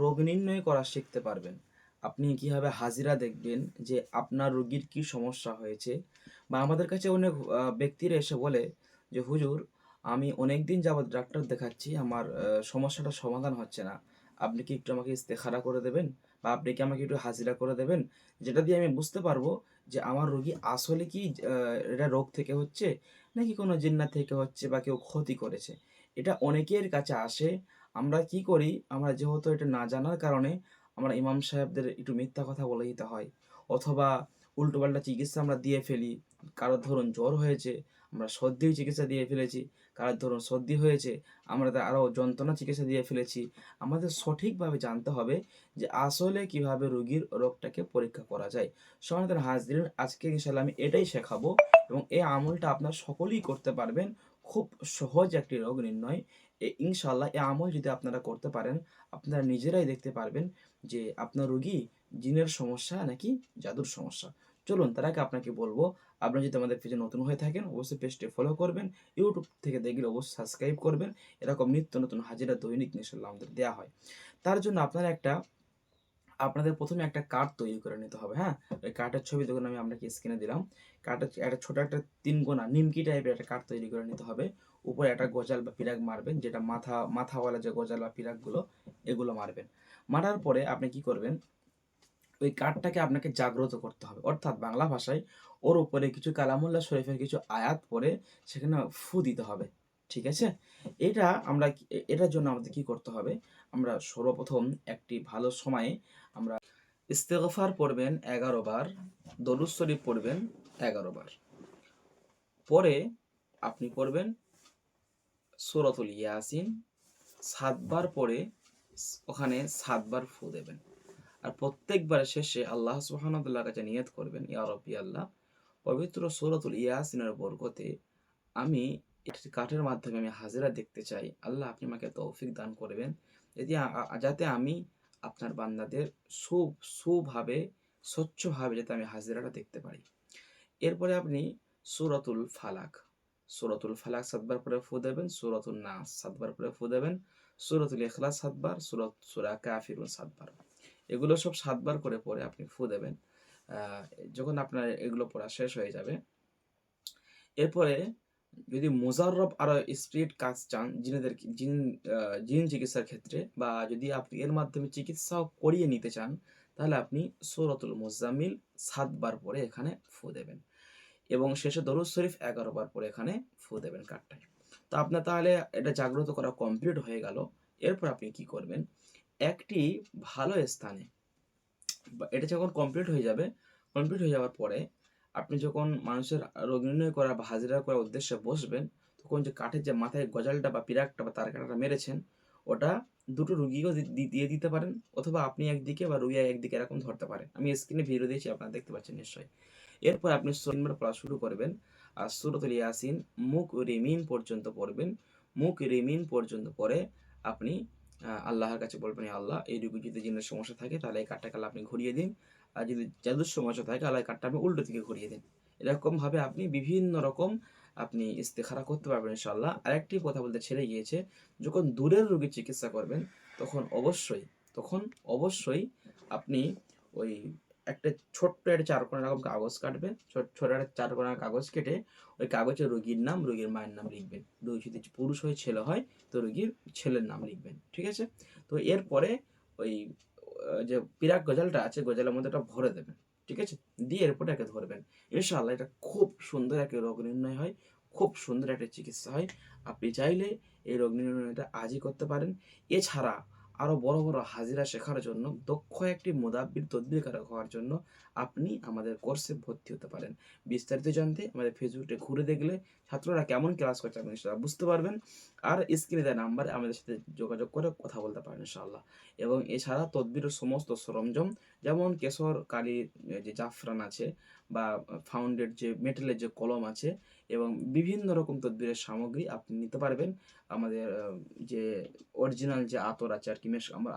রোগ নির্ণয় করা শিখতে পারবেন। আপনি কিভাবে হাজিরা দেখবেন যে আপনার রোগীর কি সমস্যা হয়েছে, বা আমাদের কাছে অনেক ব্যক্তিরা এসে বলে যে হুজুর, আমি অনেক দিন যাবৎ ডাক্তার দেখাচ্ছি, আমার সমস্যাটা সমাধান হচ্ছে না। আপনি কি একটু আমাকে ইস্তেখারা করে দেবেন, বা আপনি কি আমাকে একটু হাজিরা করে দেবেন, যেটা দিয়ে আমি বুঝতে পারবো যে আমার রোগী আসলে কি এটা রোগ থেকে হচ্ছে, নাকি কোনো জিন্নাত থেকে হচ্ছে, বা কেউ ক্ষতি করেছে। এটা অনেকের কাছে আসে। আমরা কি করি, আমরা যেহেতু এটা না জানার কারণে আমরা ইমাম সাহেবদের একটু মিথ্যা কথা বলে দিতে হয়, অথবা উল্টোপাল্টা চিকিৎসা আমরা দিয়ে ফেলি। কারোর ধরুন জ্বর হয়েছে, আমরা সর্দির চিকিৎসা দিয়ে ফেলেছি। কারোর ধরুন সর্দি হয়েছে, আমরা তার আরও যন্ত্রণা চিকিৎসা দিয়ে ফেলেছি। আমাদের সঠিকভাবে জানতে হবে যে আসলে কিভাবে রোগীর রোগটাকে পরীক্ষা করা যায়। সম্মানিত হাজরিন, আজকে ইনশাল্লাহ আমি এটাই শেখাবো, এবং এই আমলটা আপনার সকলেই করতে পারবেন। খুব সহজ একটি রোগ নির্ণয়। ইনশাল্লাহ এই আমল যদি আপনারা করতে পারেন, আপনারা নিজেরাই দেখতে পারবেন যে আপনার রোগী জিনের সমস্যা নাকি জাদুর সমস্যা। চলুন তার আগে আপনাকে বলবো, আপনি যদি আমাদের পেজে নতুন হয়ে থাকেন অবশ্যই পেজটি ফলো করবেন। ইউটিউব থেকে দেখলে অবশ্যই সাবস্ক্রাইব করবেন। এরকম নিত্য নতুন হাজিরা দৈনিক ইনশাল্লাহ আমাদের দেওয়া হয়। তার জন্য আপনাদের প্রথমে একটা কার্ড তৈরি করে নিতে হবে। হ্যাঁ, ওই কার্ডের ছবি দেখুন, আমি আপনাকে স্ক্রিনে দিলাম। কার্ডের একটা ছোট একটা 3 কোনা নিমকি টাইপের একটা কার্ড তৈরি করে নিতে হবে। উপরে একটা গজাল বা পিরাক মারবেন, যেটা মাথাওয়ালা যে গজাল বা পিরাকগুলো, এগুলো মারবেন। মারার পরে আপনি কি করবেন, ওই কার্ডটাকে আপনাকে জাগ্রত করতে হবে, অর্থাৎ বাংলা ভাষায় ওর উপরে কিছু কালামুল্লাহ শরীফের কিছু আয়াত পড়ে সেখানে ফু দিতে হবে। ঠিক আছে? এটা আমরা এটার জন্য আমাদের কি করতে হবে, আমরা সর্বপ্রথম একটি ভালো সময়ে আমরা ইস্তেগফার পড়বেন 11 বার, দরুদ শরীফ পড়বেন 11 বার। পরে আপনি পড়বেন সূরাতুল ইয়াসিন 7 বার পড়ে ওখানে 7 বার ফু দেবেন। আর প্রত্যেকবার শেষে আল্লাহ সুবহানাহু ওয়া তাআলার কাছে নিয়ত করবেন, ইয়া রাব্বি আল্লাহ, পবিত্র সূরাতুল ইয়াসিনের বরকতে আমি একটি কাঠের মাধ্যমে আমি হাজিরা দেখতে চাই। আল্লাহ আপনি আমাকে তৌফিক দান করবেন, যদি যাতে আমি আপনার বান্দাদের সুভাবে স্বচ্ছভাবে যাতে আমি হাজিরাটা দেখতে পারি। এরপরে আপনি সূরাতুল ফালাক সূরাতুল ফালাক 7 বার পরে ফু দেবেন, সূরাতুন নাস 7 বার পরে ফু দেবেন, সূরাতুল ইখলাস 7 বার, সূরা কাফিরুন 7 বার। এগুলো সব 7 বার করে পরে আপনি ফু দেবেন। যখন আপনার এগুলো পড়া শেষ হয়ে যাবে, এরপরে যদি মোজাররব আরো স্পিরিট কাজ চান, জিন চিকিৎসার ক্ষেত্রে, বা যদি আপনি এর মাধ্যমে চিকিৎসাও করিয়ে নিতে চান, তাহলে আপনি সূরাতুল মুজাম্মিল 7 বার পরে এখানে ফু দেবেন, এবং শেষে দরুদ শরীফ 11 বার পরে এখানে ফু দেবেন কাঠটায়। তো আপনার তাহলে এটা জাগ্রত করা কমপ্লিট হয়ে গেল। এরপর আপনি কি করবেন, একটি ভালো স্থানে, এটা যখন কমপ্লিট হয়ে যাওয়ার পরে আপনি যখন মানুষের রোগ নির্ণয় করা বা হাজিরা করার উদ্দেশ্যে বসবেন, তখন যে কাঠের যে মাথায় গজালটা বা পিরাকটা বা তার কাঁটাটা মেরেছেন, ওটা দুটো রুগীকেও দিয়ে দিতে পারেন, অথবা আপনি একদিকে বা রুগী একদিকে এরকম ধরতে পারেন। আমি স্ক্রিনে ভিডিও দিয়েছি, আপনারা দেখতে পাচ্ছেন নিশ্চয়ই। এরপর আপনি সুন্নাত পড়া শুরু করবেন, আর সূরাতুল ইয়াসিন মুখ রিমিন পর্যন্ত পড়বেন। মুখ রিমিন পর্যন্ত পরে আপনি আল্লাহর কাছে বলবেন, আল্লাহ, এই রোগী যদি জিনের সমস্যা থাকে তাহলে এই কাঠটাকে আল্লাহ আপনি ঘুরিয়ে দিন, আর যদি জাদুর সমস্যা থাকে আল্লাহ এই কাঠটা আপনি উল্টো দিকে ঘুরিয়ে দিন। এরকমভাবে আপনি বিভিন্ন রকম আপনি ইস্তেখারা করতে পারবেন ইনশাআল্লাহ। আরেকটি কথা বলতে ছেড়ে গিয়েছে, যখন দূরের রোগীর চিকিৎসা করবেন তখন অবশ্যই আপনি ওই একটা ছোট্ট একটা 4 কোনা এরকম কাগজ কাটবেন, ছোট একটা 4 কোনা কাগজ কেটে ওই কাগজে রোগীর নাম, রোগীর মায়ের নাম লিখবেন। রোগী যদি পুরুষ হয়, ছেলে হয়, তো রোগীর ছেলের নাম লিখবেন। ঠিক আছে? তো এরপরে ওই যে পিরাক গজালটা আছে, গজালের মধ্যে এটা ভরে দেবেন। ঠিক আছে? দিয়ে এরপরে একে ধরবেন। ইনশাআল্লাহ এটা খুব সুন্দর একটা রোগ নির্ণয় হয়, খুব সুন্দর একটা চিকিৎসা হয়। আপনি চাইলে এই রোগ নির্ণয়টা আজই করতে পারেন। এছাড়া আরো বড় বড় হাজিরা শেখার জন্য, দক্ষ একটি মুদাব্বির তদবিরকারক হওয়ার জন্য আপনি আমাদের কোর্সে ভর্তি হতে পারেন। বিস্তারিত জানতে আমাদের ফেসবুকটা ঘুরে দেখলে ছাত্ররা কেমন ক্লাস করছে আপনি সেটা বুঝতে পারবেন। আর স্ক্রিনে দেওয়া নাম্বারে আমাদের সাথে যোগাযোগ করে কথা বলতে পারেন ইনশাআল্লাহ। এবং এছাড়া তদবিরের সমস্ত সরঞ্জাম, যেমন কেশর কালির যে জাফরান আছে, বা ফাউন্ডেড যে মেটালের যে কলম আছে, এবং বিভিন্ন রকম তদবিরের সামগ্রী আপনি নিতে পারবেন। আমাদের যে অরিজিনাল যে আতর আছে আর কি, আমরা